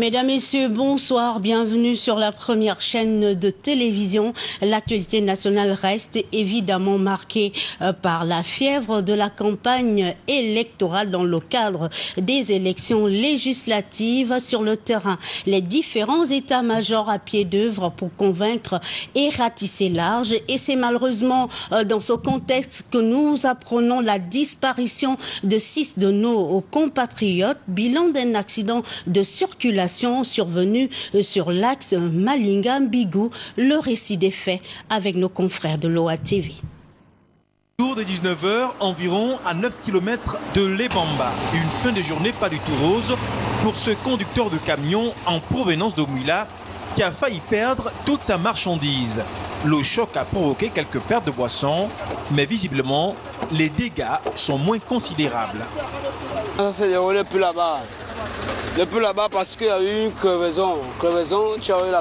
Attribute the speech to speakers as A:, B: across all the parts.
A: Mesdames, Messieurs, bonsoir, bienvenue sur la première chaîne de télévision. L'actualité nationale reste évidemment marquée par la fièvre de la campagne électorale dans le cadre des élections législatives sur le terrain. Les différents états-majors à pied d'œuvre pour convaincre et ratisser large. Et c'est malheureusement dans ce contexte que nous apprenons la disparition de 6 de nos compatriotes, bilan d'un accident de circulation survenu sur l'axe Malinga-Mbigou. Le récit des faits avec nos confrères de l'OATV.
B: Autour de 19h environ à 9 km de Lebamba. Une fin de journée pas du tout rose pour ce conducteur de camion en provenance de Mouila qui a failli perdre toute sa marchandise. Le choc a provoqué quelques pertes de boissons, mais visiblement, les dégâts sont moins considérables.
C: Ça s'est déroulé plus là-bas. Depuis là-bas parce qu'il y a eu une crevaison. Tu as eu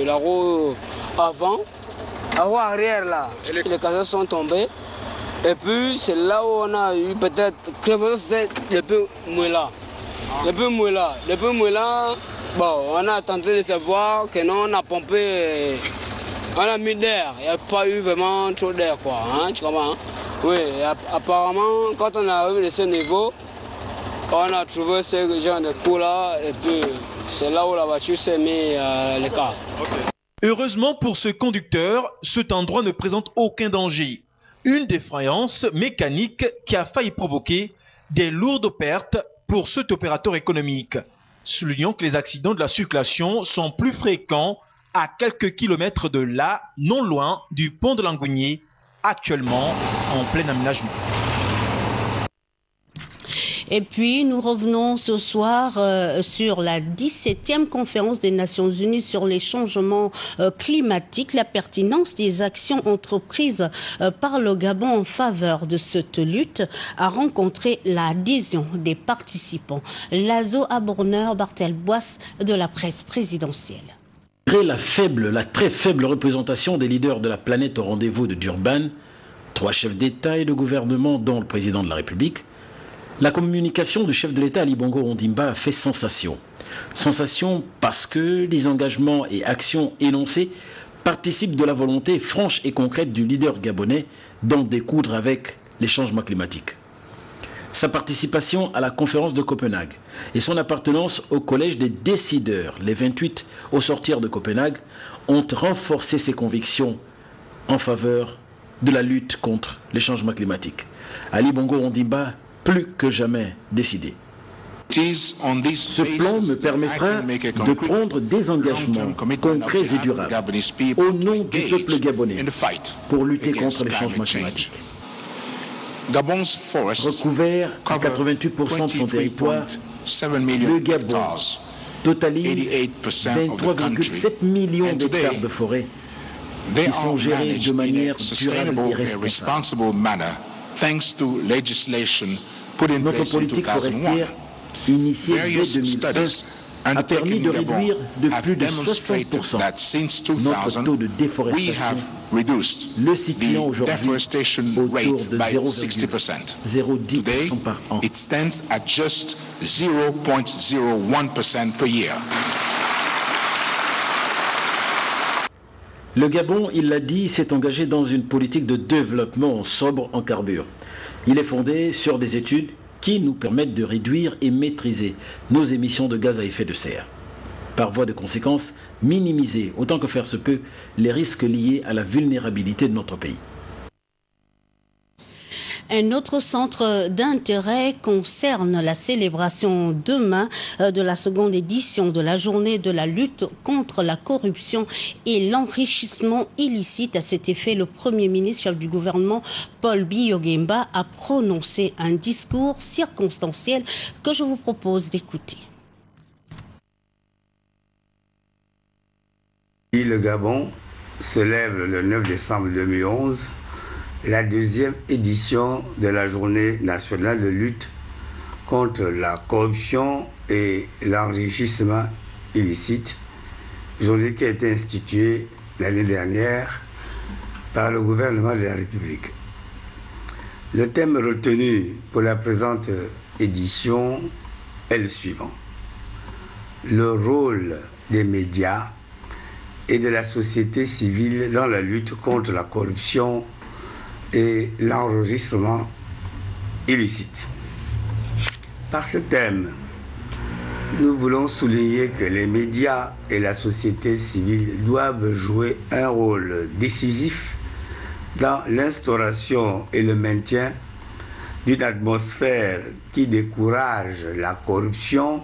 C: la roue avant, la roue arrière là. Les casseurs sont tombés. Et puis c'est là où on a eu peut-être crevaison, c'était depuis Mouila. Depuis Mouila, bon, on a tenté de savoir que non, on a pompé, on a mis d'air. Il n'y a pas eu vraiment trop d'air quoi, hein, tu comprends? Hein? Oui, apparemment quand on arrive de ce niveau, on a trouvé ce genre de coup-là et puis c'est là où la voiture s'est mise à l'écart.
B: Heureusement pour ce conducteur, cet endroit ne présente aucun danger. Une défaillance mécanique qui a failli provoquer des lourdes pertes pour cet opérateur économique. Soulignons que les accidents de la circulation sont plus fréquents à quelques kilomètres de là, non loin du pont de Langounier, actuellement en plein aménagement.
A: Et puis, nous revenons ce soir sur la 17e conférence des Nations Unies sur les changements climatiques, la pertinence des actions entreprises par le Gabon en faveur de cette lutte a rencontré l'adhésion des participants. Lazo Aborneur, Bartel Boisse de la presse présidentielle.
D: Malgré la très faible représentation des leaders de la planète au rendez-vous de Durban, 3 chefs d'État et de gouvernement dont le président de la République, la communication du chef de l'État Ali Bongo Ondimba a fait sensation. Sensation parce que les engagements et actions énoncés participent de la volonté franche et concrète du leader gabonais d'en découdre avec les changements climatiques. Sa participation à la conférence de Copenhague et son appartenance au collège des décideurs, les 28 au sortir de Copenhague, ont renforcé ses convictions en faveur de la lutte contre les changements climatiques. Ali Bongo Ondimba plus que jamais décidé. Ce plan me permettra de prendre des engagements concrets et durables au nom du peuple gabonais pour lutter contre les changements climatiques. Recouvert à 88% de son territoire, le Gabon totalise 23,7 millions d'hectares de forêt qui sont gérés de manière durable et responsable. Notre politique forestière, initiée dès 2001, a permis de réduire de plus de 60% notre taux de déforestation, le situant aujourd'hui autour de 0,010% par an. Le Gabon, il l'a dit, s'est engagé dans une politique de développement sobre en carbure. Il est fondé sur des études qui nous permettent de réduire et maîtriser nos émissions de gaz à effet de serre. Par voie de conséquence, minimiser autant que faire se peut les risques liés à la vulnérabilité de notre pays.
A: Un autre centre d'intérêt concerne la célébration demain de la seconde édition de la journée de la lutte contre la corruption et l'enrichissement illicite. À cet effet, le Premier ministre, chef du gouvernement, Paul Biya a prononcé un discours circonstanciel que je vous propose d'écouter.
E: Le Gabon célèbre le 9 décembre 2011 la deuxième édition de la journée nationale de lutte contre la corruption et l'enrichissement illicite, journée qui a été instituée l'année dernière par le gouvernement de la République. Le thème retenu pour la présente édition est le suivant: le rôle des médias et de la société civile dans la lutte contre la corruption et l'enregistrement illicite. Par ce thème, nous voulons souligner que les médias et la société civile doivent jouer un rôle décisif dans l'instauration et le maintien d'une atmosphère qui décourage la corruption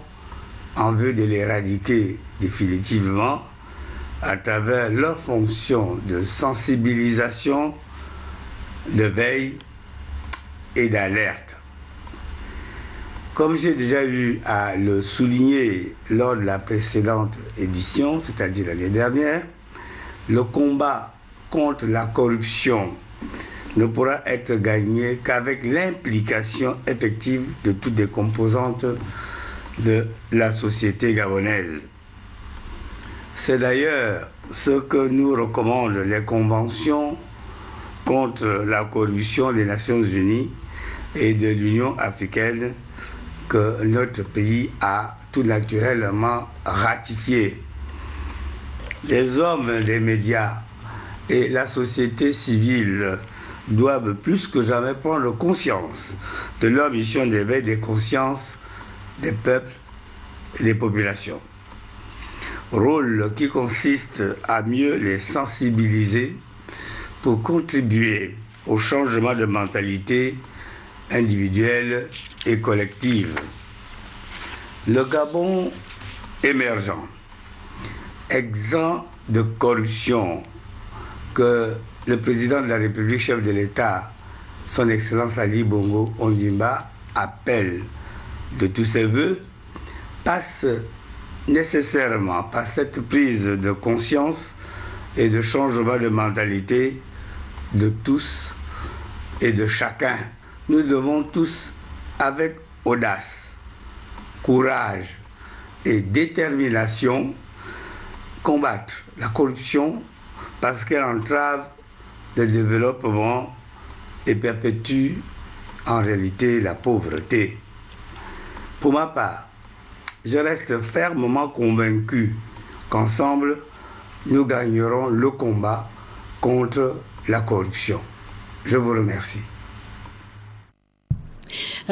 E: en vue de l'éradiquer définitivement à travers leur fonction de sensibilisation, de veille et d'alerte. Comme j'ai déjà eu à le souligner lors de la précédente édition, c'est-à-dire l'année dernière, le combat contre la corruption ne pourra être gagné qu'avec l'implication effective de toutes les composantes de la société gabonaise. C'est d'ailleurs ce que nous recommandent les conventions contre la corruption des Nations Unies et de l'Union africaine que notre pays a tout naturellement ratifié. Les hommes des médias et la société civile doivent plus que jamais prendre conscience de leur mission d'éveil des consciences des peuples et des populations. Rôle qui consiste à mieux les sensibiliser pour contribuer au changement de mentalité individuelle et collective. Le Gabon émergent, exempt de corruption, que le président de la République, chef de l'État, son Excellence Ali Bongo Ondimba, appelle de tous ses voeux, passe nécessairement par cette prise de conscience et de changement de mentalité de tous et de chacun. Nous devons tous, avec audace, courage et détermination, combattre la corruption parce qu'elle entrave le développement et perpétue en réalité la pauvreté. Pour ma part, je reste fermement convaincu qu'ensemble, nous gagnerons le combat contre la corruption. Je vous remercie.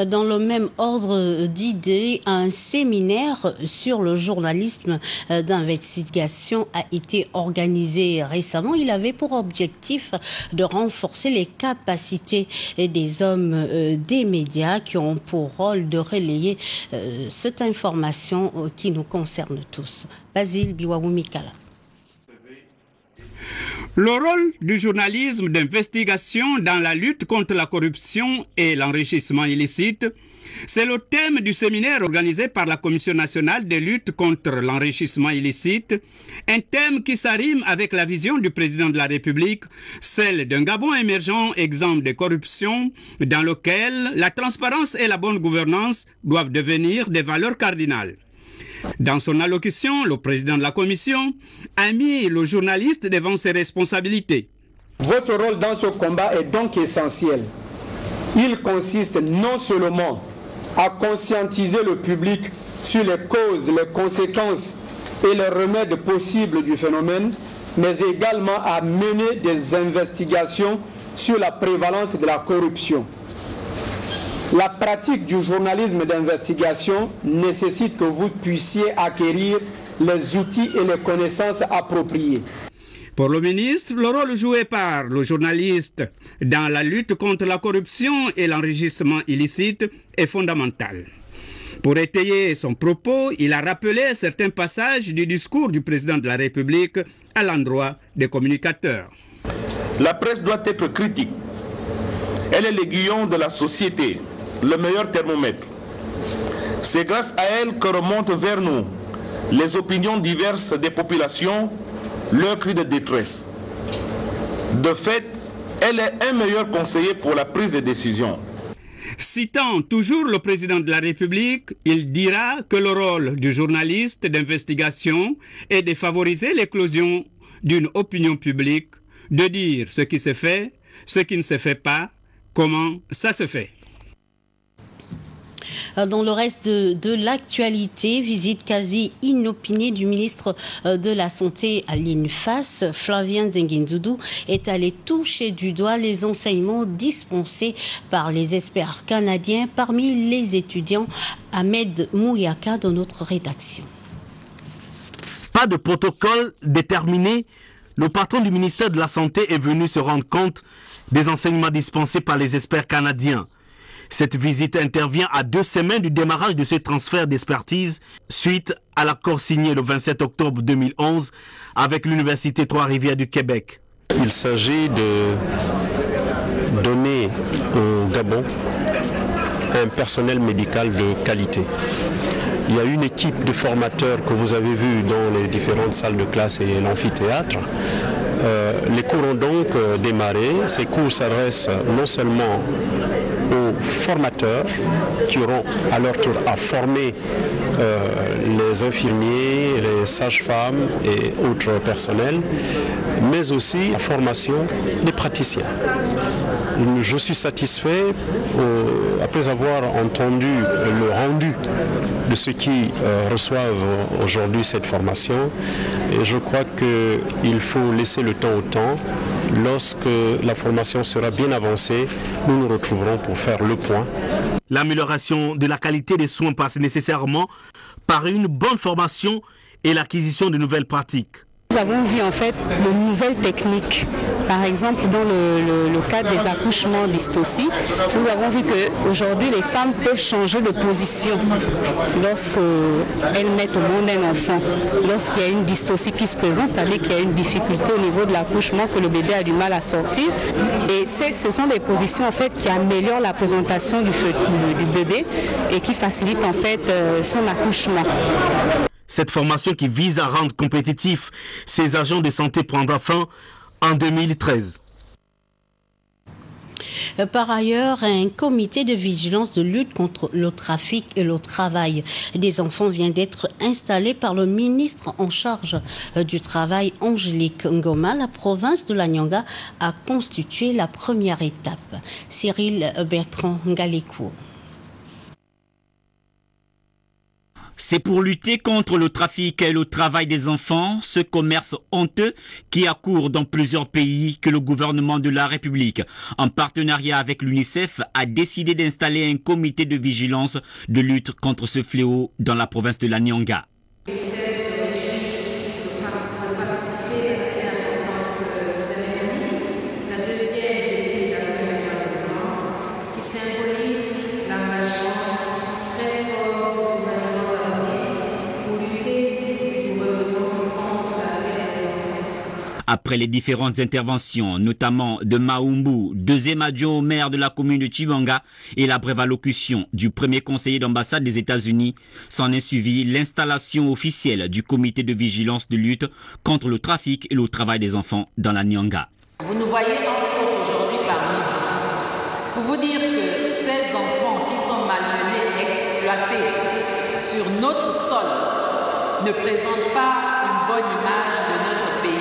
A: Dans le même ordre d'idées, un séminaire sur le journalisme d'investigation a été organisé récemment. Il avait pour objectif de renforcer les capacités des hommes des médias qui ont pour rôle de relayer cette information qui nous concerne tous. Basile Biwaoumikala.
F: Le rôle du journalisme d'investigation dans la lutte contre la corruption et l'enrichissement illicite, c'est le thème du séminaire organisé par la Commission nationale de lutte contre l'enrichissement illicite, un thème qui s'arrime avec la vision du président de la République, celle d'un Gabon émergent exempt de corruption, dans lequel la transparence et la bonne gouvernance doivent devenir des valeurs cardinales. Dans son allocution, le président de la commission a mis le journaliste devant ses responsabilités.
G: Votre rôle dans ce combat est donc essentiel. Il consiste non seulement à conscientiser le public sur les causes, les conséquences et les remèdes possibles du phénomène, mais également à mener des investigations sur la prévalence de la corruption. La pratique du journalisme d'investigation nécessite que vous puissiez acquérir les outils et les connaissances appropriées.
F: Pour le ministre, le rôle joué par le journaliste dans la lutte contre la corruption et l'enrichissement illicite est fondamental. Pour étayer son propos, il a rappelé certains passages du discours du président de la République à l'endroit des communicateurs.
H: La presse doit être critique. Elle est l'aiguillon de la société, le meilleur thermomètre. C'est grâce à elle que remontent vers nous les opinions diverses des populations, leurs cris de détresse. De fait, elle est un meilleur conseiller pour la prise de décision.
F: Citant toujours le président de la République, il dira que le rôle du journaliste d'investigation est de favoriser l'éclosion d'une opinion publique, de dire ce qui se fait, ce qui ne se fait pas, comment ça se fait.
A: Dans le reste de l'actualité, visite quasi inopinée du ministre de la Santé à l'INFAS, Flavien Zenginzoudou, est allé toucher du doigt les enseignements dispensés par les experts canadiens parmi les étudiants. Ahmed Mouyaka de notre rédaction.
I: Pas de protocole déterminé, le patron du ministère de la Santé est venu se rendre compte des enseignements dispensés par les experts canadiens. Cette visite intervient à 2 semaines du démarrage de ce transfert d'expertise suite à l'accord signé le 27 octobre 2011 avec l'Université Trois-Rivières du Québec.
J: Il s'agit de donner au Gabon un personnel médical de qualité. Il y a une équipe de formateurs que vous avez vu dans les différentes salles de classe et l'amphithéâtre. Les cours ont donc démarré. Ces cours s'adressent non seulement aux formateurs qui auront à leur tour à former les infirmiers, les sages-femmes et autres personnels, mais aussi la formation des praticiens. Je suis satisfait après avoir entendu le rendu de ceux qui reçoivent aujourd'hui cette formation, et je crois qu'il faut laisser le temps au temps. Lorsque la formation sera bien avancée, nous nous retrouverons pour faire le point.
I: L'amélioration de la qualité des soins passe nécessairement par une bonne formation et l'acquisition de nouvelles pratiques.
K: Nous avons vu en fait de nouvelles techniques. Par exemple, dans le cadre des accouchements dystocie, nous avons vu qu'aujourd'hui les femmes peuvent changer de position lorsqu'elles mettent au monde un enfant. Lorsqu'il y a une dystocie qui se présente, c'est-à-dire qu'il y a une difficulté au niveau de l'accouchement, que le bébé a du mal à sortir. Et ce sont des positions en fait qui améliorent la présentation du bébé et qui facilitent en fait son accouchement.
I: Cette formation qui vise à rendre compétitifs ces agents de santé prendra fin en 2013.
A: Par ailleurs, un comité de vigilance de lutte contre le trafic et le travail des enfants vient d'être installé par le ministre en charge du travail, Angélique Ngoma. La province de la Nyanga a constitué la première étape. Cyril Bertrand Ngalekou.
L: C'est pour lutter contre le trafic et le travail des enfants, ce commerce honteux qui a cours dans plusieurs pays, que le gouvernement de la République, en partenariat avec l'UNICEF, a décidé d'installer un comité de vigilance de lutte contre ce fléau dans la province de la Nyanga. Après les différentes interventions, notamment de Maumbu, deuxième adjoint au maire de la commune de Chibanga, et la brève allocution du premier conseiller d'ambassade des États-Unis, s'en est suivi l'installation officielle du comité de vigilance de lutte contre le trafic et le travail des enfants dans la Nyanga.
M: Vous nous voyez entre autres aujourd'hui parmi vous, pour vous dire que ces enfants qui sont malmenés, exploités sur notre sol ne présentent pas une bonne image de notre pays.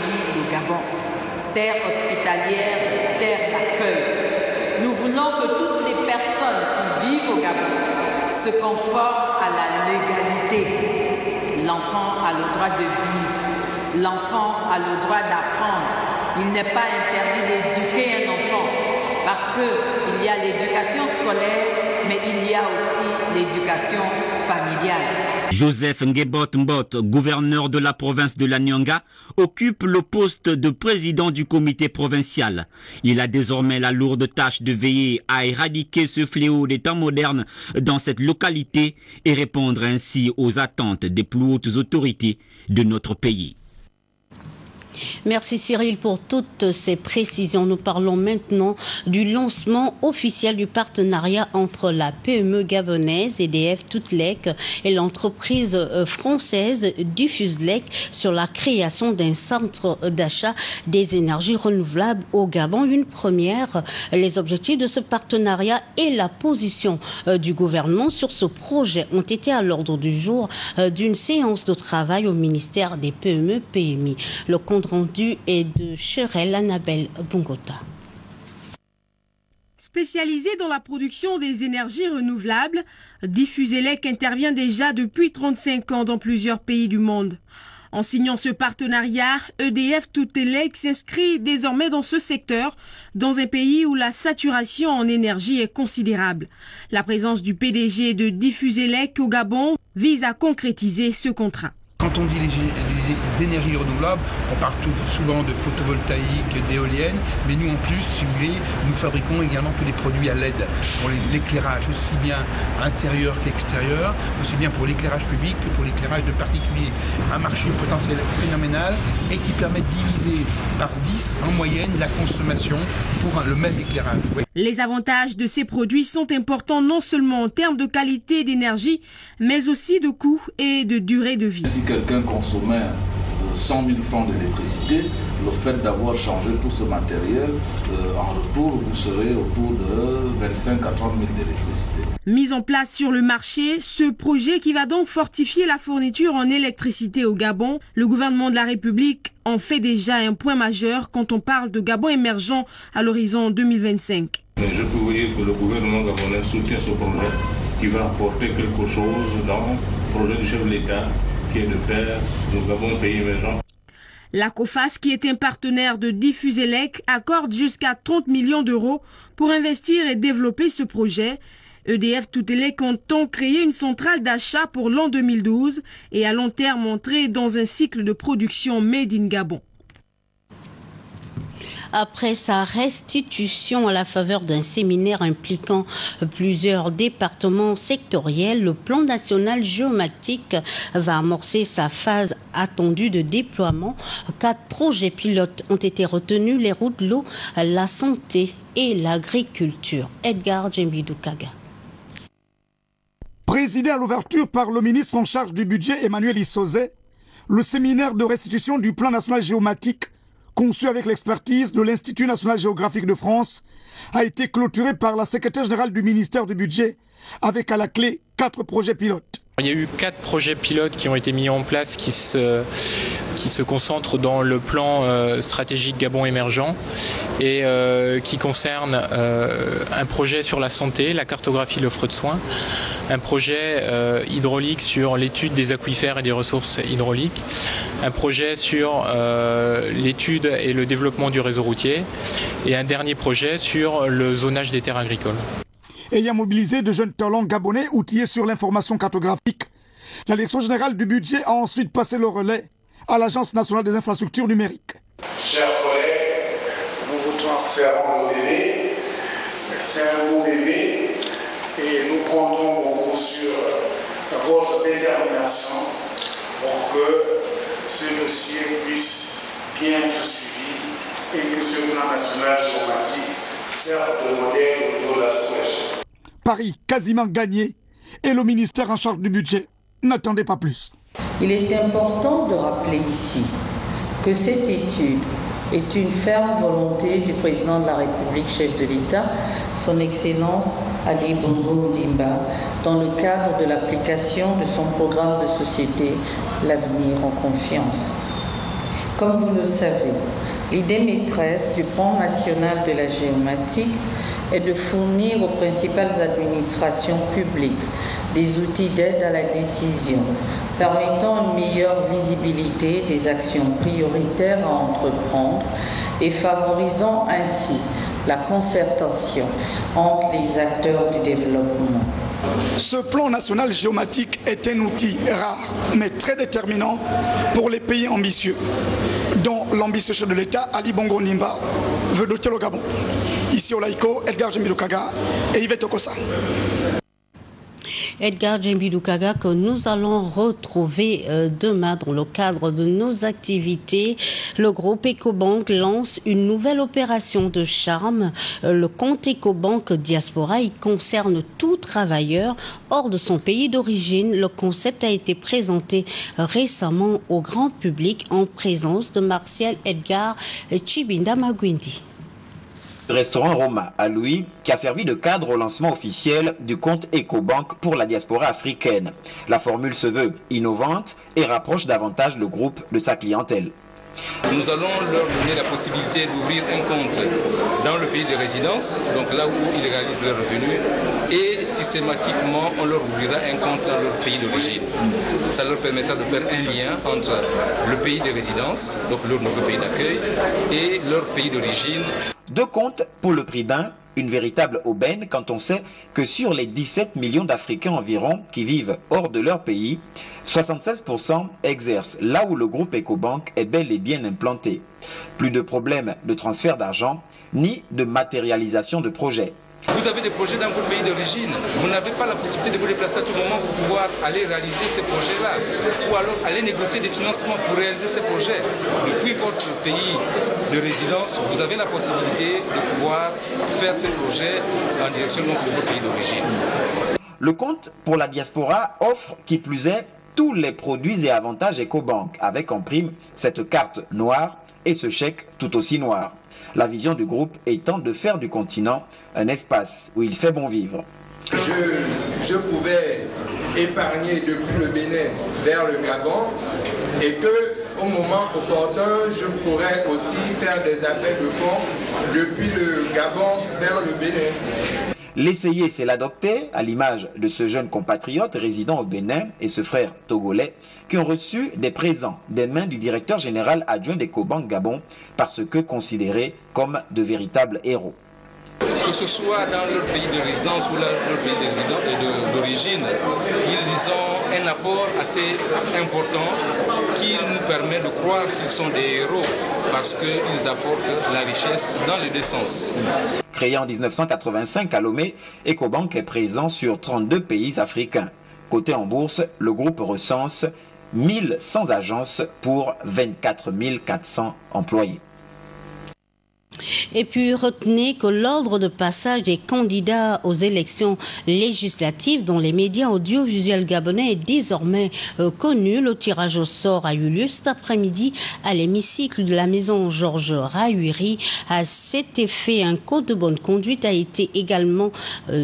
M: Terre hospitalière, terre d'accueil. Nous voulons que toutes les personnes qui vivent au Gabon se conforment à la légalité. L'enfant a le droit de vivre. L'enfant a le droit d'apprendre. Il n'est pas interdit d'éduquer un enfant parce qu'il y a l'éducation scolaire, mais il y a aussi l'éducation familiale.
L: Joseph Ngebot Mbot, gouverneur de la province de la Nyanga, occupe le poste de président du comité provincial. Il a désormais la lourde tâche de veiller à éradiquer ce fléau des temps modernes dans cette localité et répondre ainsi aux attentes des plus hautes autorités de notre pays.
A: Merci Cyril pour toutes ces précisions. Nous parlons maintenant du lancement officiel du partenariat entre la PME gabonaise EDF Toutlec et l'entreprise française Diffuslec sur la création d'un centre d'achat des énergies renouvelables au Gabon. Une première. Les objectifs de ce partenariat et la position du gouvernement sur ce projet ont été à l'ordre du jour d'une séance de travail au ministère des PME-PMI. Le compte rendu est de Cherel Annabelle Bungota.
N: Spécialisée dans la production des énergies renouvelables, Diffuselec intervient déjà depuis 35 ans dans plusieurs pays du monde. En signant ce partenariat, EDF Toutelec s'inscrit désormais dans ce secteur, dans un pays où la saturation en énergie est considérable. La présence du PDG de Diffuselec au Gabon vise à concrétiser ce contrat.
O: Quand on dit les énergies renouvelables, on parle souvent de photovoltaïque, d'éoliennes, mais nous en plus, si vous voulez, nous fabriquons également tous les produits à LED pour l'éclairage, aussi bien intérieur qu'extérieur, aussi bien pour l'éclairage public que pour l'éclairage de particuliers. Un marché potentiel phénoménal et qui permet de diviser par 10 en moyenne la consommation pour le même éclairage. Oui.
N: Les avantages de ces produits sont importants non seulement en termes de qualité d'énergie, mais aussi de coût et de durée de vie.
P: Si quelqu'un consommait 100 000 francs d'électricité, le fait d'avoir changé tout ce matériel, en retour, vous serez autour de 25 à 30 000 d'électricité.
N: Mis en place sur le marché, ce projet qui va donc fortifier la fourniture en électricité au Gabon, le gouvernement de la République en fait déjà un point majeur quand on parle de Gabon émergent à l'horizon 2025.
Q: Je peux vous dire que le gouvernement gabonais soutient ce projet qui va apporter quelque chose dans le projet du chef de l'État qui est de faire le Gabon pays émergent.
N: La COFAS, qui est un partenaire de Diffuselec, accorde jusqu'à 30 millions d'euros pour investir et développer ce projet. EDF Toutelec entend créer une centrale d'achat pour l'an 2012 et à long terme entrer dans un cycle de production made in Gabon.
A: Après sa restitution à la faveur d'un séminaire impliquant plusieurs départements sectoriels, le plan national géomatique va amorcer sa phase attendue de déploiement. 4 projets pilotes ont été retenus, les routes, l'eau, la santé et l'agriculture. Edgar Djembidoukaga.
R: Présidé à l'ouverture par le ministre en charge du budget Emmanuel Issozé, le séminaire de restitution du plan national géomatique conçu avec l'expertise de l'Institut national géographique de France, a été clôturé par la secrétaire générale du ministère du budget, avec à la clé 4 projets pilotes.
S: Il y a eu 4 projets pilotes qui ont été mis en place qui se concentrent dans le plan stratégique Gabon émergent et qui concernent un projet sur la santé, la cartographie de l'offre de soins, un projet hydraulique sur l'étude des aquifères et des ressources hydrauliques, un projet sur l'étude et le développement du réseau routier et un dernier projet sur le zonage des terres agricoles.
R: Ayant mobilisé de jeunes talents gabonais outillés sur l'information cartographique, la Direction générale du budget a ensuite passé le relais à l'Agence nationale des infrastructures numériques.
T: Chers collègues, nous vous transférons le bébé. C'est un beau bébé et nous comptons beaucoup sur votre détermination pour que ce dossier puisse bien être suivi et que ce plan national géomatique serve de modèle au niveau de la Suède.
R: Paris quasiment gagné et le ministère en charge du budget n'attendait pas plus.
U: Il est important de rappeler ici que cette étude est une ferme volonté du président de la République, chef de l'État, son Excellence Ali Bongo Ondimba, dans le cadre de l'application de son programme de société L'avenir en confiance. Comme vous le savez, l'idée maîtresse du plan national de la géomatique est de fournir aux principales administrations publiques des outils d'aide à la décision, permettant une meilleure visibilité des actions prioritaires à entreprendre et favorisant ainsi la concertation entre les acteurs du développement.
R: Ce plan national géomatique est un outil rare, mais très déterminant pour les pays ambitieux, dont l'ambitieux chef de l'État, Ali Bongo Ondimba, veut doter le Gabon. Ici au Laïko, Edgar Djembidoukaga et Yvette Okosa.
A: Edgar Djembidoukaga que nous allons retrouver demain dans le cadre de nos activités. Le groupe Ecobank lance une nouvelle opération de charme. Le compte Ecobank Diaspora, il concerne tout travailleur hors de son pays d'origine. Le concept a été présenté récemment au grand public en présence de Martial Edgar Chibinda Magwindi.
V: Restaurant Roma à Louis, qui a servi de cadre au lancement officiel du compte Ecobank pour la diaspora africaine. La formule se veut innovante et rapproche davantage le groupe de sa clientèle.
B: Nous allons leur donner la possibilité d'ouvrir un compte dans le pays de résidence, donc là où ils réalisent leurs revenus, et systématiquement on leur ouvrira un compte dans leur pays d'origine. Ça leur permettra de faire un lien entre le pays de résidence, donc leur nouveau pays d'accueil, et leur pays d'origine.
V: 2 comptes pour le prix d'un, une véritable aubaine quand on sait que sur les 17 millions d'Africains environ qui vivent hors de leur pays, 76% exercent là où le groupe Ecobank est bel et bien implanté. Plus de problèmes de transfert d'argent ni de matérialisation de projets.
B: Vous avez des projets dans votre pays d'origine, vous n'avez pas la possibilité de vous déplacer à tout moment pour pouvoir aller réaliser ces projets-là, ou alors aller négocier des financements pour réaliser ces projets. Depuis votre pays de résidence, vous avez la possibilité de pouvoir faire ces projets en direction de votre pays d'origine.
V: Le compte pour la diaspora offre, qui plus est, tous les produits et avantages Ecobank, avec en prime cette carte noire et ce chèque tout aussi noir. La vision du groupe étant de faire du continent un espace où il fait bon vivre.
C: Je pouvais épargner depuis le Bénin vers le Gabon et qu'au moment opportun, je pourrais aussi faire des appels de fonds depuis le Gabon vers le Bénin.
V: L'essayer, c'est l'adopter, à l'image de ce jeune compatriote résidant au Bénin et ce frère togolais qui ont reçu des présents des mains du directeur général adjoint d'Ecobank Gabon parce que considérés comme de véritables héros.
B: Que ce soit dans leur pays de résidence ou leur pays d'origine, ils ont un apport assez important qui nous permet de croire qu'ils sont des héros parce qu'ils apportent la richesse dans les deux sens.
V: Créé en 1985 à Lomé, Ecobank est présent sur 32 pays africains. Coté en bourse, le groupe recense 1100 agences pour 24 400 employés.
A: Et puis retenez que l'ordre de passage des candidats aux élections législatives dans les médias audiovisuels gabonais est désormais connu. Le tirage au sort a eu lieu cet après-midi à l'hémicycle de la maison Georges Rahuiri. À cet effet, un code de bonne conduite a été également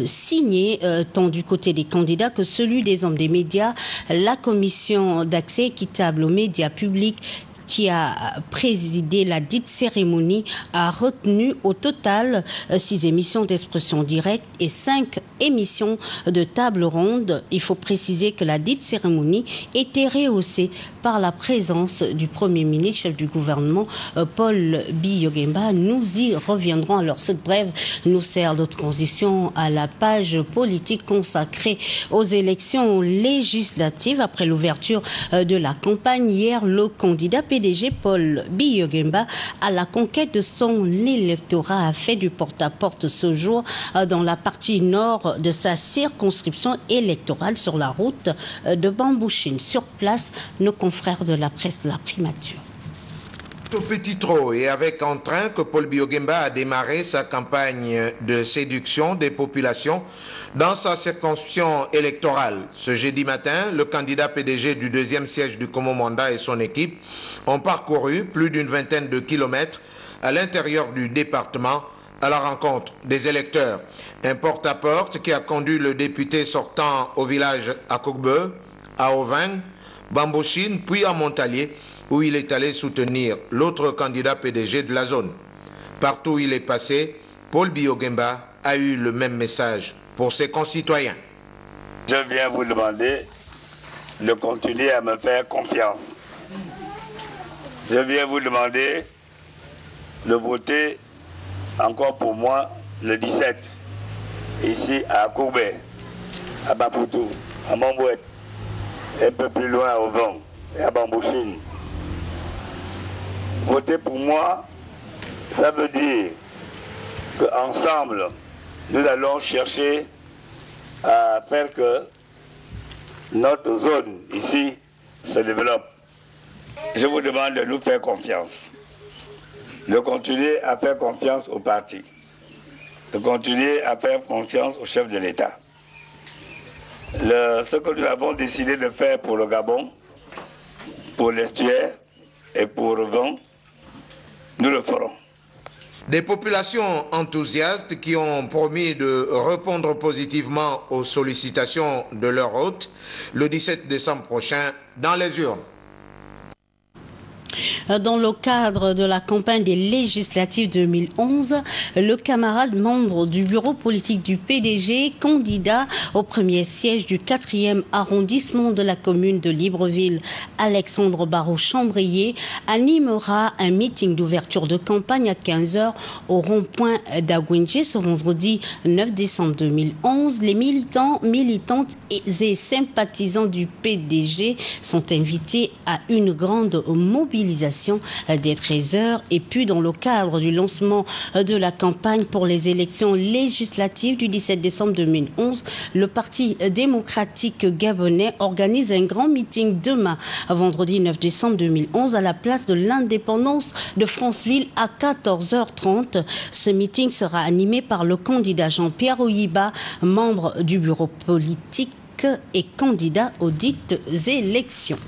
A: signé tant du côté des candidats que celui des hommes des médias. La commission d'accès équitable aux médias publics qui a présidé la dite cérémonie, a retenu au total 6 émissions d'expression directe et 5 émissions de table ronde. Il faut préciser que la dite cérémonie était rehaussée par la présence du Premier ministre, chef du gouvernement, Paul Biya-Ogemba. Nous y reviendrons. Alors, cette brève nous sert de transition à la page politique consacrée aux élections législatives. Après l'ouverture de la campagne hier, le candidat PDG Paul Biya-Ogemba à la conquête de son électorat a fait du porte-à-porte ce jour dans la partie nord de sa circonscription électorale sur la route de Bambouchine. Sur place, nos confrères de la presse de la primature.
W: Au petit trot et avec entrain que Paul Biya-Ogemba a démarré sa campagne de séduction des populations dans sa circonscription électorale. Ce jeudi matin, le candidat PDG du 2e siège du Komo-Manda et son équipe ont parcouru plus d'une vingtaine de kilomètres à l'intérieur du département à la rencontre des électeurs. Un porte-à-porte qui a conduit le député sortant au village à Kokbe, à Oving, Bambouchine, puis à Montalier, où il est allé soutenir l'autre candidat PDG de la zone. Partout où il est passé, Paul Biya-Ogemba a eu le même message pour ses concitoyens.
X: Je viens vous demander de continuer à me faire confiance. Je viens vous demander de voter encore pour moi le 17, ici à Koubé, à Bapoutou, à Mambouette, un peu plus loin à Oving et à Bambouchine. Voter pour moi, ça veut dire qu'ensemble, nous allons chercher à faire que notre zone ici se développe. Je vous demande de nous faire confiance, de continuer à faire confiance au parti, de continuer à faire confiance au chef de l'État. Ce que nous avons décidé de faire pour le Gabon, pour l'estuaire et pour le vent, nous le ferons.
W: Des populations enthousiastes qui ont promis de répondre positivement aux sollicitations de leur hôte le 17 décembre prochain dans les urnes.
A: Dans le cadre de la campagne des législatives 2011, le camarade membre du bureau politique du PDG, candidat au premier siège du 4e arrondissement de la commune de Libreville, Alexandre Barraud-Chambrier, animera un meeting d'ouverture de campagne à 15h au rond-point d'Agwinje ce vendredi 9 décembre 2011. Les militants, militantes et sympathisants du PDG sont invités à une grande mobilisation des 13h et puis dans le cadre du lancement de la campagne pour les élections législatives du 17 décembre 2011, le Parti démocratique gabonais organise un grand meeting demain, vendredi 9 décembre 2011, à la place de l'Indépendance de Franceville à 14h30. Ce meeting sera animé par le candidat Jean-Pierre Oyiba, membre du bureau politique et candidat aux dites élections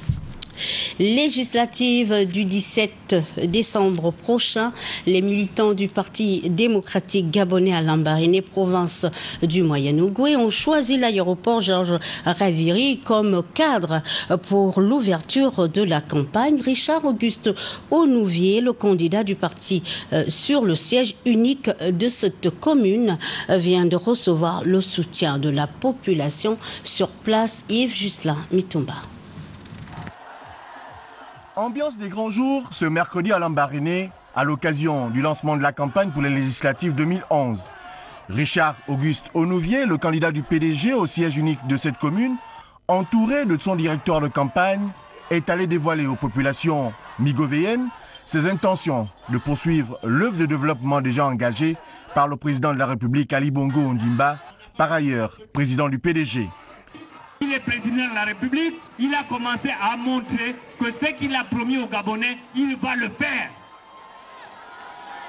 A: législatives du 17 décembre prochain. Les militants du Parti démocratique gabonais à Lambaréné, province du Moyen-Ogooué, ont choisi l'aéroport Georges Raviri comme cadre pour l'ouverture de la campagne. Richard Auguste Onouvier, le candidat du parti sur le siège unique de cette commune, vient de recevoir le soutien de la population sur place. Yves Gislain Mitumba.
D: Ambiance des grands jours ce mercredi à Lambaréné à l'occasion du lancement de la campagne pour les législatives 2011. Richard Auguste Onouvier, le candidat du PDG au siège unique de cette commune, entouré de son directeur de campagne, est allé dévoiler aux populations migovéennes ses intentions de poursuivre l'œuvre de développement déjà engagée par le président de la République Ali Bongo Ondimba, par ailleurs président du PDG.
E: Il est président de la République, il a commencé à montrer que ce qu'il a promis aux Gabonais, il va le faire.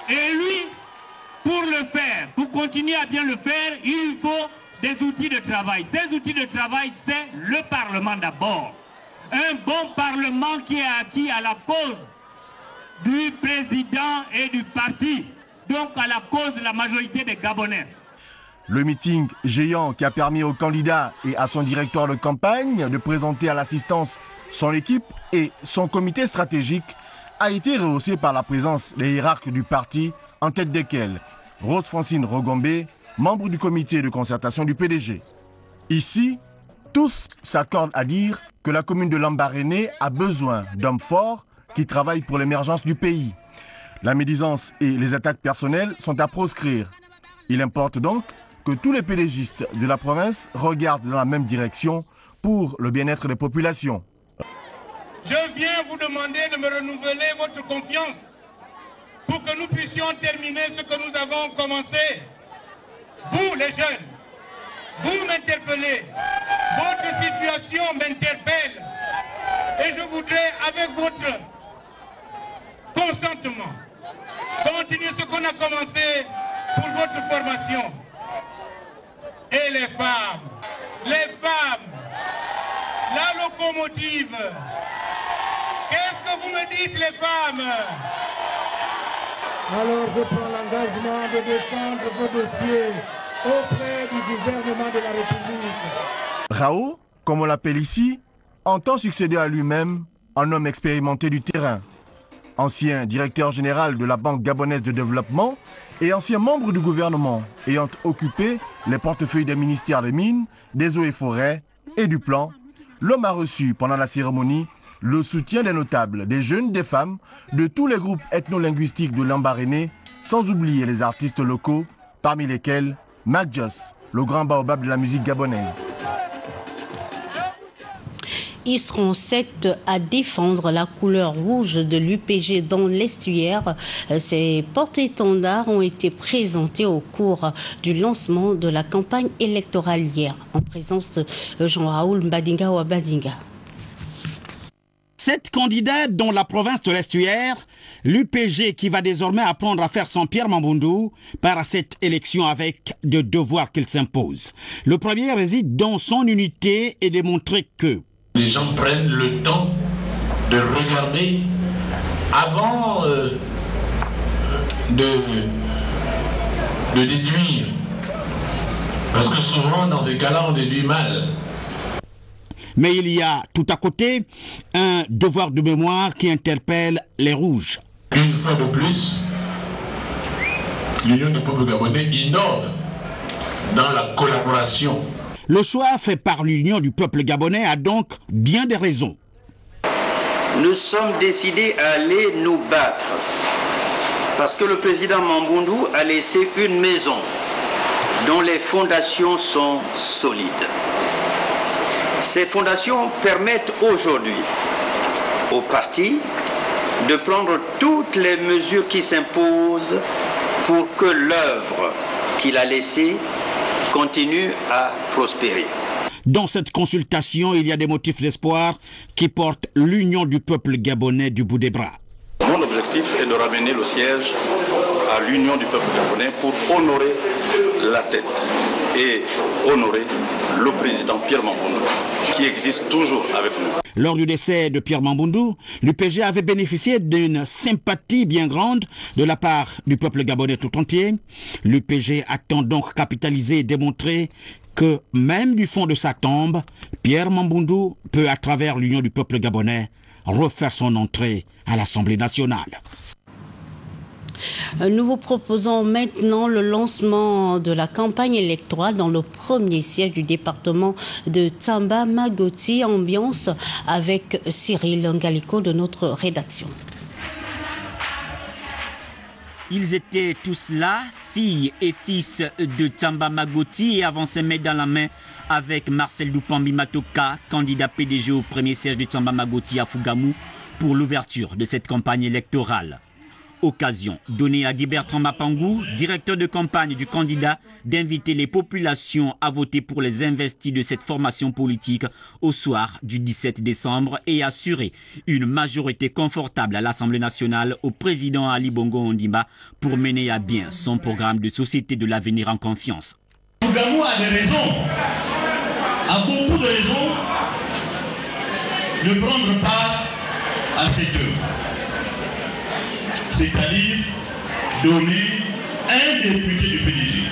E: Et lui, pour le faire, pour continuer à bien le faire, il faut des outils de travail. Ces outils de travail, c'est le Parlement d'abord. Un bon Parlement qui est acquis à la cause du président et du parti, donc à la cause de la majorité des Gabonais.
D: Le meeting géant qui a permis au candidat et à son directeur de campagne de présenter à l'assistance son équipe et son comité stratégique a été rehaussé par la présence des hiérarques du parti, en tête desquels Rose Francine Rogombe, membre du comité de concertation du PDG. Ici, tous s'accordent à dire que la commune de Lambaréné a besoin d'hommes forts qui travaillent pour l'émergence du pays. La médisance et les attaques personnelles sont à proscrire. Il importe donc que tous les PDGistes de la province regardent dans la même direction pour le bien-être des populations.
E: Je viens vous demander de me renouveler votre confiance pour que nous puissions terminer ce que nous avons commencé. Vous, les jeunes, vous m'interpellez, votre situation m'interpelle et je voudrais, avec votre consentement, continuer ce qu'on a commencé pour votre formation. Et les femmes, la locomotive. Qu'est-ce que vous me dites, les femmes?
G: Alors je prends l'engagement de défendre vos dossiers auprès du gouvernement de la République.
D: Rao, comme on l'appelle ici, entend succéder à lui-même un homme expérimenté du terrain. Ancien directeur général de la Banque gabonaise de développement et ancien membre du gouvernement ayant occupé les portefeuilles des ministères des Mines, des Eaux et Forêts et du Plan, l'homme a reçu pendant la cérémonie le soutien des notables, des jeunes, des femmes, de tous les groupes ethno-linguistiques de Lambaréné, sans oublier les artistes locaux, parmi lesquels Mac Joss, le grand baobab de la musique gabonaise.
A: Ils seront 7 à défendre la couleur rouge de l'UPG dans l'estuaire. Ces porte-étendards ont été présentés au cours du lancement de la campagne électorale hier, en présence de Jean-Raoul Mbadinga Ouabadinga.
F: 7 candidats dont la province de l'estuaire, l'UPG qui va désormais apprendre à faire sans Pierre Mamboundou, part à cette élection avec des devoirs qu'il s'impose. Le premier réside dans son unité et démontrer que
H: les gens prennent le temps de regarder avant de déduire. Parce que souvent, dans ces cas-là, on déduit mal.
I: Mais il y a tout à côté un devoir de mémoire qui interpelle les Rouges.
H: Une fois de plus, l'Union du peuple gabonais innove dans la collaboration.
I: Le choix fait par l'Union du peuple gabonais a donc bien des raisons.
J: Nous sommes décidés à aller nous battre parce que le président Mamboundou a laissé une maison dont les fondations sont solides. Ces fondations permettent aujourd'hui au parti de prendre toutes les mesures qui s'imposent pour que l'œuvre qu'il a laissée continue à prospérer.
I: Dans cette consultation, il y a des motifs d'espoir qui portent l'union du peuple gabonais du bout des bras.
K: Mon objectif est de ramener le siège à l'union du peuple gabonais pour honorer la tête et honorer le président Pierre Mamboundou, qui existe toujours avec nous.
I: Lors du décès de Pierre Mamboundou, l'UPG avait bénéficié d'une sympathie bien grande de la part du peuple gabonais tout entier. L'UPG attend donc capitaliser et démontrer que même du fond de sa tombe, Pierre Mamboundou peut, à travers l'union du peuple gabonais, refaire son entrée à l'Assemblée nationale.
A: Nous vous proposons maintenant le lancement de la campagne électorale dans le premier siège du département de Tamba-Magoti, ambiance avec Cyril Ngalico de notre rédaction.
L: Ils étaient tous là, filles et fils de Tamba-Magoti, et avançaient main dans la main avec Marcel Dupambi Matoka, candidat PDG au premier siège de Tamba-Magoti à Fougamou, pour l'ouverture de cette campagne électorale. Occasion donnée à Guy Bertrand Mapangou, directeur de campagne du candidat, d'inviter les populations à voter pour les investis de cette formation politique au soir du 17 décembre et assurer une majorité confortable à l'Assemblée nationale au président Ali Bongo Ondimba pour mener à bien son programme de société de l'avenir en confiance.
E: Fougamou a des raisons, a beaucoup de raisons de prendre part à cette œuvre. C'est-à-dire donner un député du PDG,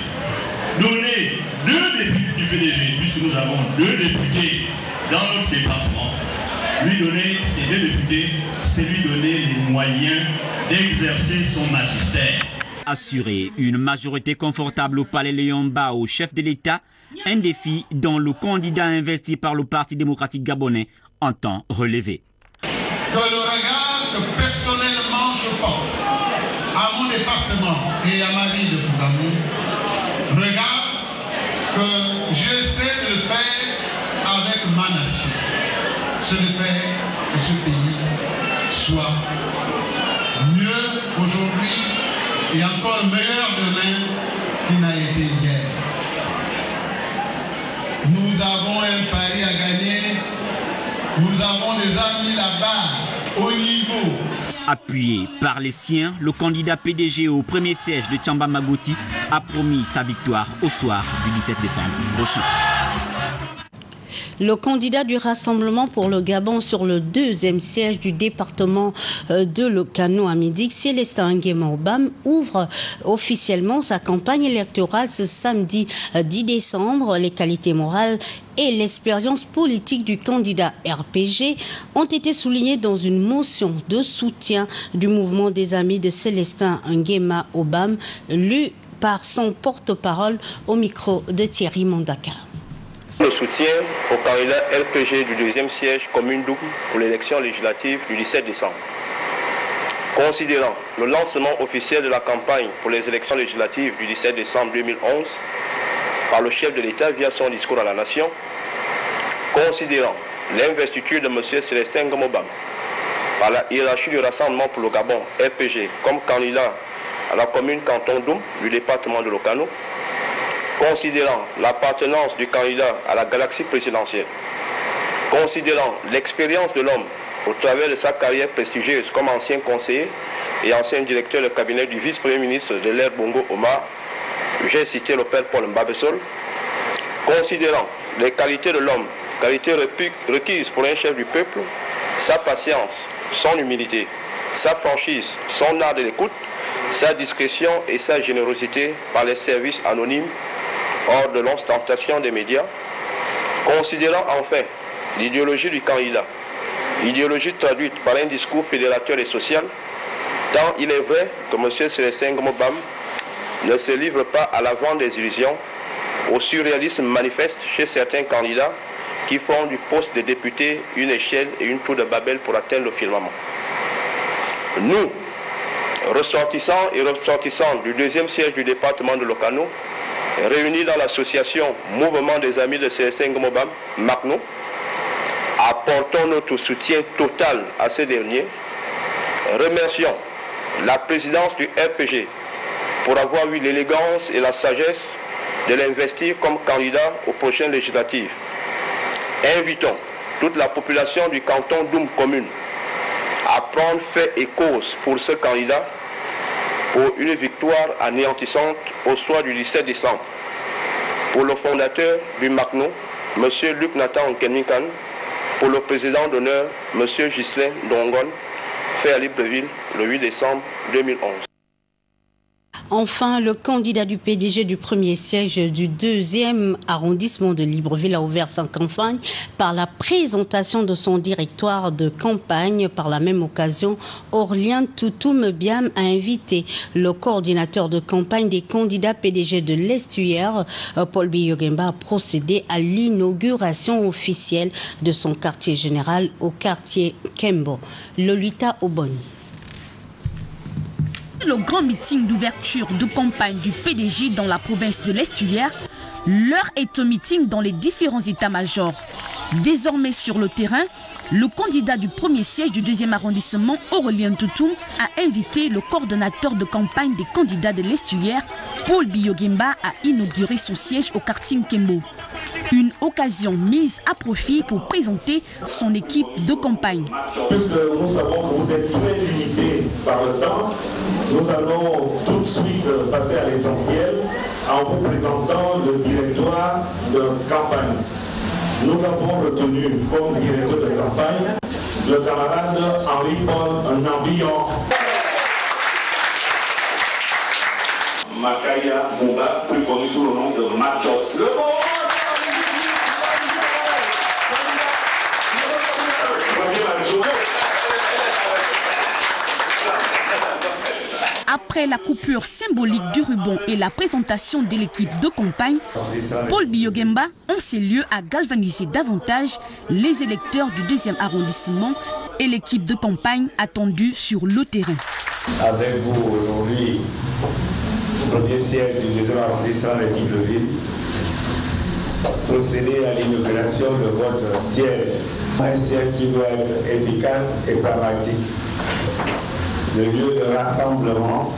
E: donner 2 députés du PDG, puisque nous avons 2 députés dans notre département, lui donner ces 2 députés, c'est lui donner les moyens d'exercer son magistère.
L: Assurer une majorité confortable au Palais Léon-Mba au chef de l'État, un défi dont le candidat investi par le Parti démocratique gabonais entend relever.
M: Que le regard que personnellement je porte à mon département et à ma ville de Fougamou, regarde que j'essaie de le faire avec ma nation. C'est de faire que ce pays soit mieux aujourd'hui et encore meilleur demain qu'il n'a été hier. Nous avons un pari à gagner. Nous avons des amis là-bas, au niveau.
L: Appuyé par les siens, le candidat PDG au premier siège de Tamba-Magoti a promis sa victoire au soir du 17 décembre prochain.
A: Le candidat du Rassemblement pour le Gabon sur le 2e siège du département de Lokano à Midik, Célestin Nguema Obam, ouvre officiellement sa campagne électorale ce samedi 10 décembre. Les qualités morales et l'expérience politique du candidat RPG ont été soulignées dans une motion de soutien du mouvement des amis de Célestin Nguema Obam, lu par son porte-parole au micro de Thierry Mondaka.
Y: Le soutien au candidat RPG du 2e siège commune double pour l'élection législative du 17 décembre. Considérant le lancement officiel de la campagne pour les élections législatives du 17 décembre 2011 par le chef de l'État via son discours à la nation, considérant l'investiture de M. Célestin Nguema Obam par la hiérarchie du Rassemblement pour le Gabon RPG comme candidat à la commune Canton Doum du département de Lokano, considérant l'appartenance du candidat à la galaxie présidentielle, considérant l'expérience de l'homme au travers de sa carrière prestigieuse comme ancien conseiller et ancien directeur de cabinet du vice-premier ministre de l'ère Bongo Omar, j'ai cité le père Paul Mbabesol, considérant les qualités de l'homme, qualités requises pour un chef du peuple, sa patience, son humilité, sa franchise, son art de l'écoute, sa discrétion et sa générosité par les services anonymes hors de l'ostentation des médias, considérant enfin l'idéologie du candidat, idéologie traduite par un discours fédérateur et social, tant il est vrai que M. Célestin Ngomobam ne se livre pas à la vente des illusions, au surréalisme manifeste chez certains candidats qui font du poste de député une échelle et une tour de Babel pour atteindre le firmament. Nous, ressortissants et ressortissantes du deuxième siège du département de Lokano, réunis dans l'association Mouvement des Amis de Célestin Ngomobam, MACNO, apportons notre soutien total à ce dernier. Remercions la présidence du RPG pour avoir eu l'élégance et la sagesse de l'investir comme candidat aux prochaines législatives. Invitons toute la population du canton d'Oum Commune à prendre fait et cause pour ce candidat pour une victoire anéantissante au soir du 17 décembre. Pour le fondateur du MACNO, M. Luc Nathan Nkemikan, pour le président d'honneur, M. Ghislain Dongon, fait à Libreville le 8 décembre 2011.
A: Enfin, le candidat du PDG du premier siège du 2e arrondissement de Libreville a ouvert sa campagne par la présentation de son directoire de campagne. Par la même occasion, Aurélien Toutoum Biam a invité le coordinateur de campagne des candidats PDG de l'Estuaire, Paul Biyogemba, à procéder à l'inauguration officielle de son quartier général au quartier Kembo. Lolita Oboni.
N: Le grand meeting d'ouverture de campagne du PDG dans la province de l'Estuaire, l'heure est au meeting dans les différents états-majors. Désormais sur le terrain, le candidat du premier siège du 2e arrondissement, Aurélien Toutoum, a invité le coordonnateur de campagne des candidats de l'Estuaire, Paul Biyogemba, à inaugurer son siège au quartier Nkembo. Une occasion mise à profit pour présenter son équipe de campagne.
G: Puisque nous savons que vous êtes très limité par le temps, nous allons tout de suite passer à l'essentiel en vous présentant le directoire de campagne. Nous avons retenu comme directeur de campagne le camarade Henri-Paul Nambion. Makaya Mouba, plus connu sous le nom de Machos.
N: Après la coupure symbolique du ruban et la présentation de l'équipe de campagne, Paul Biyogemba, en ces lieux, a galvanisé davantage les électeurs du 2e arrondissement et l'équipe de campagne attendue sur le terrain.
X: Avec vous aujourd'hui, premier siège du 2e arrondissement de Libreville, procéder à l'inauguration de votre siège. Un siège qui doit être efficace et pragmatique. Le lieu de rassemblement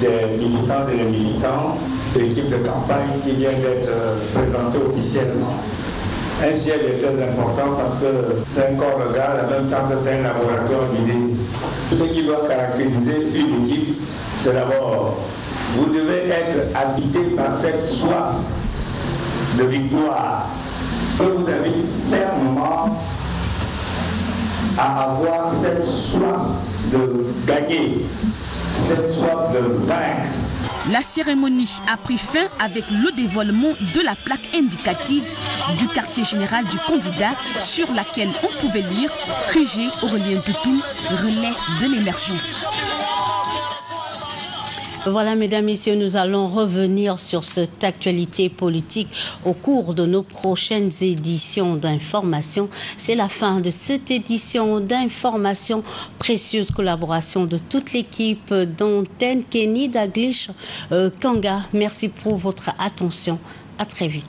X: des militants et des militants, l'équipe de campagne qui vient d'être présentée officiellement. Un siège est très important parce que c'est un corps de garde en même temps que c'est un laboratoire d'idées. Ce qui doit caractériser une équipe, c'est d'abord, vous devez être habité par cette soif de victoire. Je vous invite fermement à avoir cette soif de gagner, cette soif de vaincre.
N: La cérémonie a pris fin avec le dévoilement de la plaque indicative du quartier général du candidat sur laquelle on pouvait lire QG Aurélien Toutoum, relais de l'émergence.
A: Voilà, mesdames, messieurs, nous allons revenir sur cette actualité politique au cours de nos prochaines éditions d'information. C'est la fin de cette édition d'information. Précieuse collaboration de toute l'équipe d'antenne, Kenny Daglish, Kanga. Merci pour votre attention. À très vite.